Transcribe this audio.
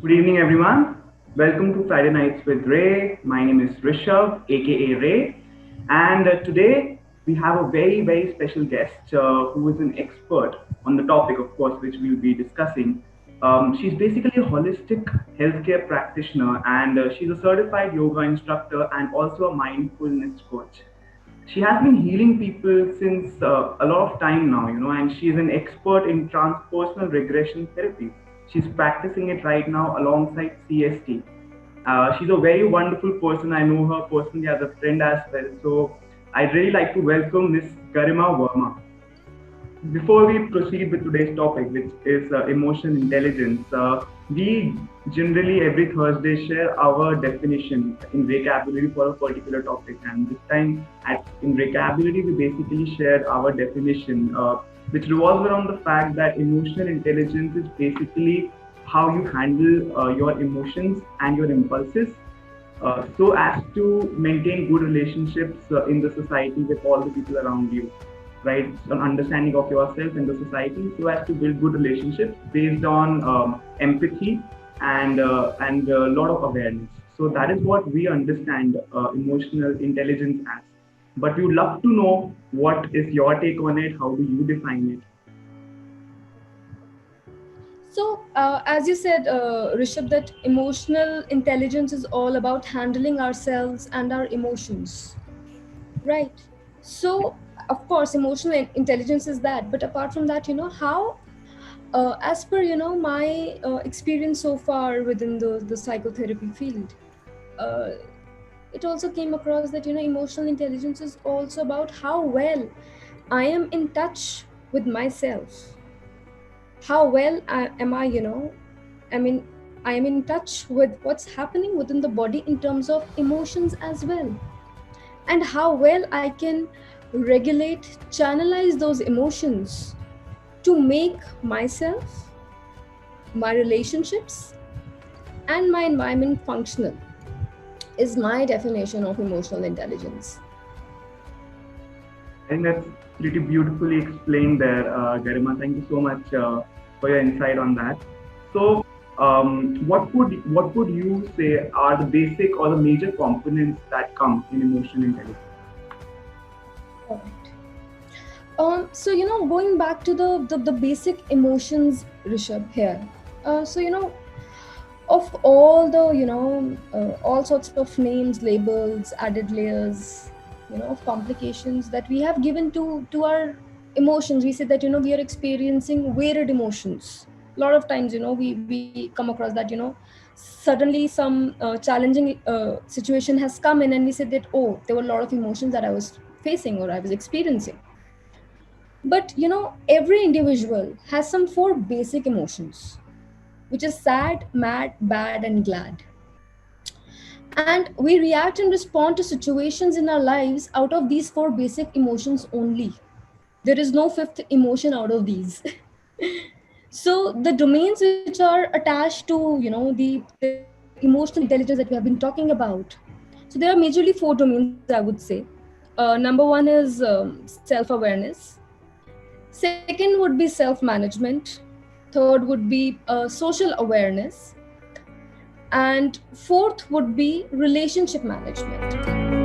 Good evening, everyone. Welcome to Friday Nights with Ray. My name is Rishabh, aka Ray, and today we have a very special guest who is an expert on the topic, of course, which we'll be discussing. She's basically a holistic healthcare practitioner, and she's a certified yoga instructor and also a mindfulness coach. She has been healing people since a lot of time now, and she's an expert in transpersonal regression therapy. She's practicing it right now alongside CST. She's a very wonderful person. I know her personally as a friend as well. So I'd really like to welcome Miss Garima Verma. Before we proceed with today's topic, which is emotional intelligence, we generally every Thursday share our definition in vocabulary for a particular topic. And this time, in vocabulary, we basically share our definition, which revolves around the fact that emotional intelligence is basically how you handle your emotions and your impulses so as to maintain good relationships in the society with all the people around you, right? An understanding of yourself and the society, so as to build good relationships based on empathy and a lot of awareness. So that is what we understand emotional intelligence as. But we would love to know what is your take on it. How do you define it? As you said, Rishabh, that emotional intelligence is all about handling ourselves and our emotions, right? So, of course, emotional intelligence is that. But apart from that, how, as per my experience so far within the psychotherapy field, uh, it also came across that emotional intelligence is also about how well I am in touch with myself. How well am I, I mean, I am in touch with what's happening within the body in terms of emotions as well, and how well I can regulate, channelize those emotions to make myself, my relationships, and my environment functional is my definition of emotional intelligence. I think that's pretty beautifully explained there, Garima. Thank you so much for your insight on that. So, what would you say are the basic or the major components that come in emotional intelligence? Correct. So going back to the basic emotions, Rishabh, here. So of all the all sorts of names, labels, added layers, of complications that we have given to our emotions, we say that we are experiencing varied emotions. A lot of times we come across that suddenly some challenging situation has come in, and we said that, oh, there were a lot of emotions that I was facing or I was experiencing. But every individual has some four basic emotions, which is sad, mad, bad, and glad. And we react and respond to situations in our lives out of these four basic emotions only. There is no fifth emotion out of these. So the domains which are attached to the emotional intelligence that we have been talking about, so there are majorly four domains, I would say. Number one is self-awareness. Second would be self-management. Third would be social awareness, and fourth would be relationship management.